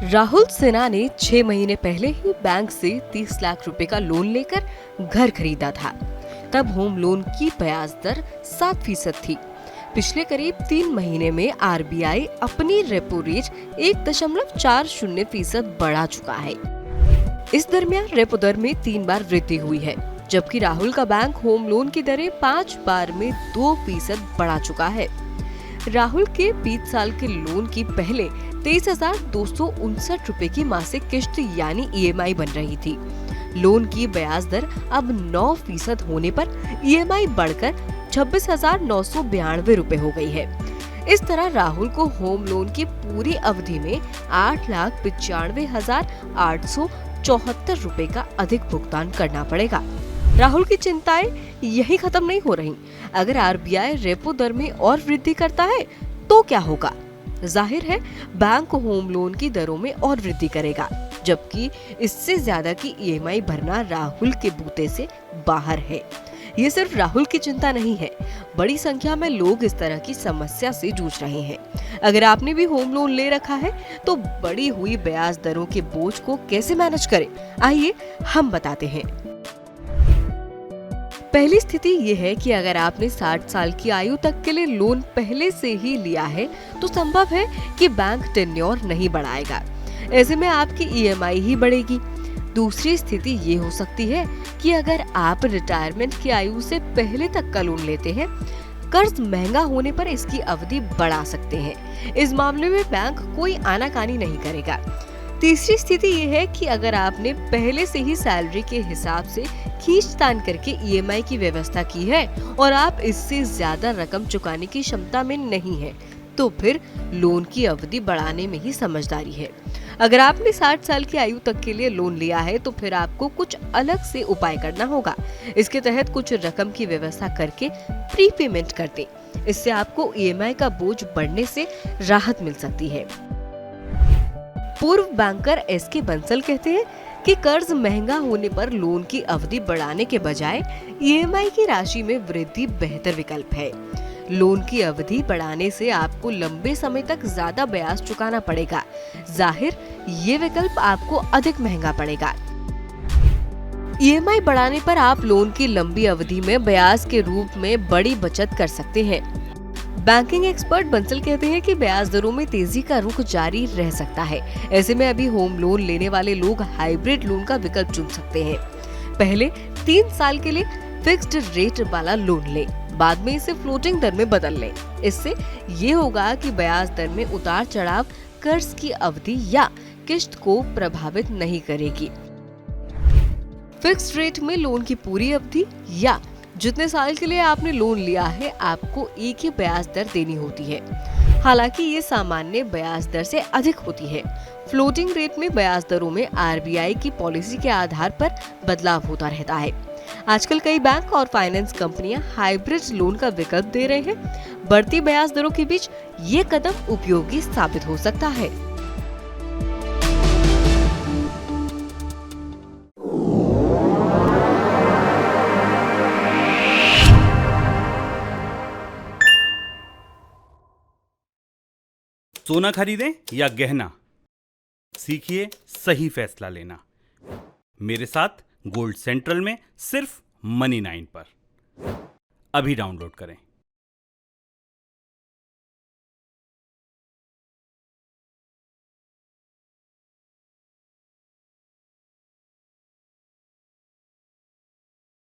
राहुल सिन्हा ने 6 महीने पहले ही बैंक से 30 लाख रुपए का लोन लेकर घर खरीदा था। तब होम लोन की ब्याज दर 7% थी। पिछले करीब 3 महीने में आरबीआई अपनी रेपो रेट 1.40% बढ़ा चुका है। इस दरमियान रेपो दर में 3 बार वृद्धि हुई है, जबकि राहुल का बैंक होम लोन की दरें 5 बार में 2% बढ़ा चुका है। राहुल के 20 साल के लोन की पहले 23,259 रुपए की मासिक किश्त यानी ईएमआई बन रही थी। लोन की ब्याज दर अब 9% होने पर ईएमआई बढ़कर 26,992 रुपए हो गई है। इस तरह राहुल को होम लोन की पूरी अवधि में 8,95,874 रुपए का अधिक भुगतान करना पड़ेगा। राहुल की चिंताएं यही खत्म नहीं हो रही। अगर आरबीआई रेपो दर में और वृद्धि करता है तो क्या होगा? जाहिर है बैंक होम लोन की दरों में और वृद्धि करेगा, जबकि इससे ज्यादा की ईएमआई भरना राहुल के बूते से बाहर है। ये सिर्फ राहुल की चिंता नहीं है, बड़ी संख्या में लोग इस तरह की समस्या से जूझ रहे हैं। अगर आपने भी होम लोन ले रखा है तो बढ़ी हुई ब्याज दरों के बोझ को कैसे मैनेज करें, आइए हम बताते हैं। पहली स्थिति ये है कि अगर आपने 60 साल की आयु तक के लिए लोन पहले से ही लिया है तो संभव है कि बैंक टेन्योर नहीं बढ़ाएगा। ऐसे में आपकी ईएमआई ही बढ़ेगी। दूसरी स्थिति ये हो सकती है कि अगर आप रिटायरमेंट की आयु से पहले तक का लोन लेते हैं, कर्ज महंगा होने पर इसकी अवधि बढ़ा सकते हैं। इस मामले में बैंक कोई आनाकानी नहीं करेगा। तीसरी स्थिति ये है कि अगर आपने पहले से ही सैलरी के हिसाब से खींचतान करके ईएमआई की व्यवस्था की है और आप इससे ज्यादा रकम चुकाने की क्षमता में नहीं है, तो फिर लोन की अवधि बढ़ाने में ही समझदारी है। अगर आपने 60 साल की आयु तक के लिए लोन लिया है तो फिर आपको कुछ अलग से उपाय करना होगा। इसके तहत कुछ रकम की व्यवस्था करके प्रीपेमेंट कर दें। इससे आपको ईएमआई का बोझ बढ़ने से राहत मिल सकती है। पूर्व बैंकर एसके बंसल कहते हैं कि कर्ज महंगा होने पर लोन की अवधि बढ़ाने के बजाय ईएमआई की राशि में वृद्धि बेहतर विकल्प है। लोन की अवधि बढ़ाने से आपको लंबे समय तक ज्यादा ब्याज चुकाना पड़ेगा। जाहिर ये विकल्प आपको अधिक महंगा पड़ेगा। ईएमआई बढ़ाने पर आप लोन की लंबी अवधि में ब्याज के रूप में बड़ी बचत कर सकते हैं। बैंकिंग एक्सपर्ट बंसल कहते हैं कि ब्याज दरों में तेजी का रुख जारी रह सकता है। ऐसे में अभी होम लोन लेने वाले लोग हाइब्रिड लोन का विकल्प चुन सकते हैं। पहले 3 साल के लिए फिक्स्ड रेट वाला लोन लें, बाद में इसे फ्लोटिंग दर में बदल लें। इससे ये होगा कि ब्याज दर में उतार चढ़ाव कर्ज की अवधि या किश्त को प्रभावित नहीं करेगी। फिक्स्ड रेट में लोन की पूरी अवधि या जितने साल के लिए आपने लोन लिया है, आपको एक ही ब्याज दर देनी होती है। हालांकि ये सामान्य ब्याज दर से अधिक होती है। फ्लोटिंग रेट में ब्याज दरों में आरबीआई की पॉलिसी के आधार पर बदलाव होता रहता है। आजकल कई बैंक और फाइनेंस कंपनियां हाइब्रिड लोन का विकल्प दे रहे हैं। बढ़ती ब्याज दरों के बीच ये कदम उपयोगी साबित हो सकता है। सोना खरीदें या गहना, सीखिए सही फैसला लेना। मेरे साथ गोल्ड सेंट्रल में सिर्फ मनी 9 पर। अभी डाउनलोड करें।